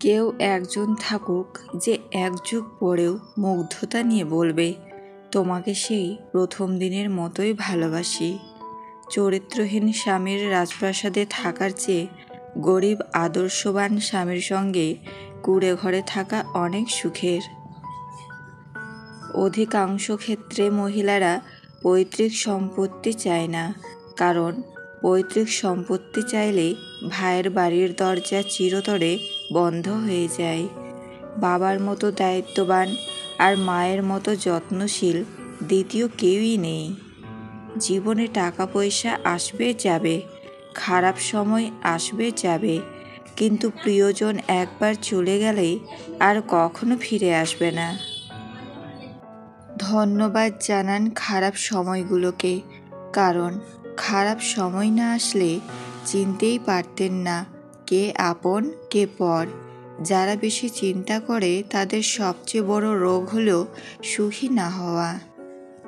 কেউ একজন থাকুক যে এক যুগ পরেও মুগ্ধতা নিয়ে বলবে, তোমাকে সেই প্রথম দিনের মতোই ভালোবাসি। চরিত্রহীন স্বামীর রাজপ্রাসাদে থাকার চেয়ে গরিব আদর্শবান স্বামীর সঙ্গে কুঁড়ে ঘরে থাকা অনেক সুখের। অধিকাংশ ক্ষেত্রে মহিলারা পৈতৃক সম্পত্তি চায় না, কারণ পৈতৃক সম্পত্তি চাইলে ভাইয়ের বাড়ির দরজা চিরতরে বন্ধ হয়ে যায়। বাবার মতো দায়িত্ববান আর মায়ের মতো যত্নশীল দ্বিতীয় কেউই নেই। জীবনে টাকা পয়সা আসবে যাবে, খারাপ সময় আসবে যাবে, কিন্তু প্রিয়জন একবার চলে গেলে আর কখনো ফিরে আসবে না। ধন্যবাদ জানান খারাপ সময়গুলোকে, কারণ খারাপ সময় না আসলে চিনতেই পারতেন না কে আপন কে পর। যারা বেশি চিন্তা করে তাদের সবচেয়ে বড় রোগ হলো সুখী না হওয়া।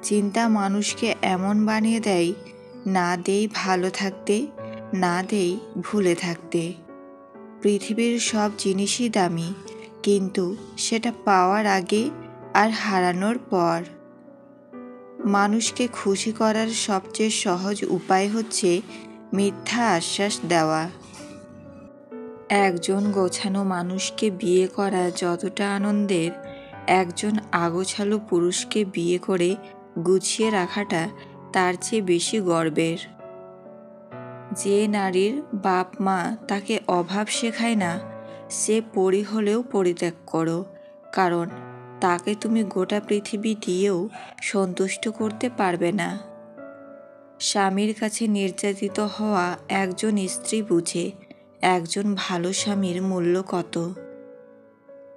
চিন্তা মানুষকে এমন বানিয়ে দেয়, না দেই ভালো থাকতে, না দেই ভুলে থাকতে। পৃথিবীর সব জিনিসই দামি, কিন্তু সেটা পাওয়ার আগে আর হারানোর পর। মানুষকে খুশি করার সবচেয়ে সহজ উপায় হচ্ছে মিথ্যা আশ্বাস দেওয়া। একজন গোছানো মানুষকে বিয়ে করা যতটা আনন্দের, একজন আগোছালো পুরুষকে বিয়ে করে গুছিয়ে রাখাটা তার চেয়ে বেশি গর্বের। যে নারীর বাপ মা তাকে অভাব শেখায় না, সে পরী হলেও পরিত্যাগ করো, কারণ তাকে তুমি গোটা পৃথিবী দিয়েও সন্তুষ্ট করতে পারবে না। স্বামীর কাছে নির্যাতিত হওয়া একজন স্ত্রী বুঝে একজন ভালো স্বামীর মূল্য কত।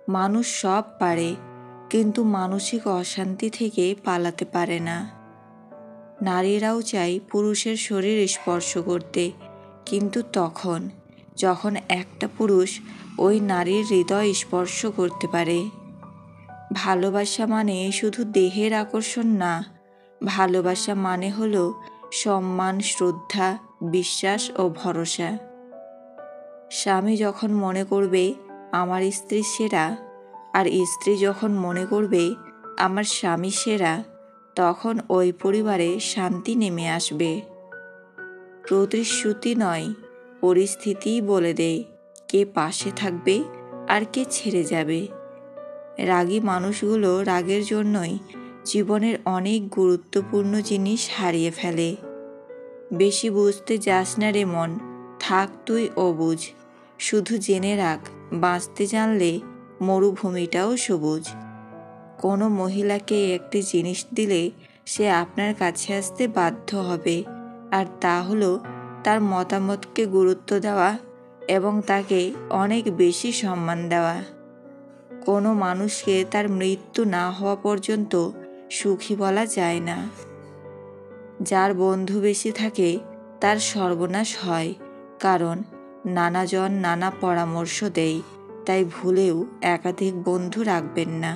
মানুষ সব পারে, কিন্তু মানসিক অশান্তি থেকে পালাতে পারে না। নারীরাও চায় পুরুষের শরীর স্পর্শ করতে, কিন্তু তখন যখন একটা পুরুষ ওই নারীর হৃদয় স্পর্শ করতে পারে। ভালোবাসা মানে শুধু দেহের আকর্ষণ না, ভালোবাসা মানে হলো সম্মান, শ্রদ্ধা, বিশ্বাস ও ভরসা। স্বামী যখন মনে করবে আমার স্ত্রী সেরা, আর স্ত্রী যখন মনে করবে আমার স্বামী সেরা, তখন ওই পরিবারে শান্তি নেমে আসবে। প্রতিশ্রুতি নয়, পরিস্থিতিই বলে দেয় কে পাশে থাকবে আর কে ছেড়ে যাবে। রাগী মানুষগুলো রাগের জন্যই জীবনের অনেক গুরুত্বপূর্ণ জিনিস হারিয়ে ফেলে। বেশি বুঝতে যাস না রে মন, থাক তুই অবুঝ। শুধু জেনে রাখ, বাঁচতে জানলে মরুভূমিটাও সবুজ। কোনো মহিলাকে একটি জিনিস দিলে সে আপনার কাছে আসতে বাধ্য হবে, আর তা হলো তার মতামতকে গুরুত্ব দেওয়া এবং তাকে অনেক বেশি সম্মান দেওয়া। কোনো মানুষকে তার মৃত্যু না হওয়া পর্যন্ত সুখী বলা যায় না। যার বন্ধু বেশি থাকে তার সর্বনাশ হয়, কারণ নানাজন নানা পরামর্শ দেয়। তাই ভুলেও একাধিক বন্ধু রাখবেন না।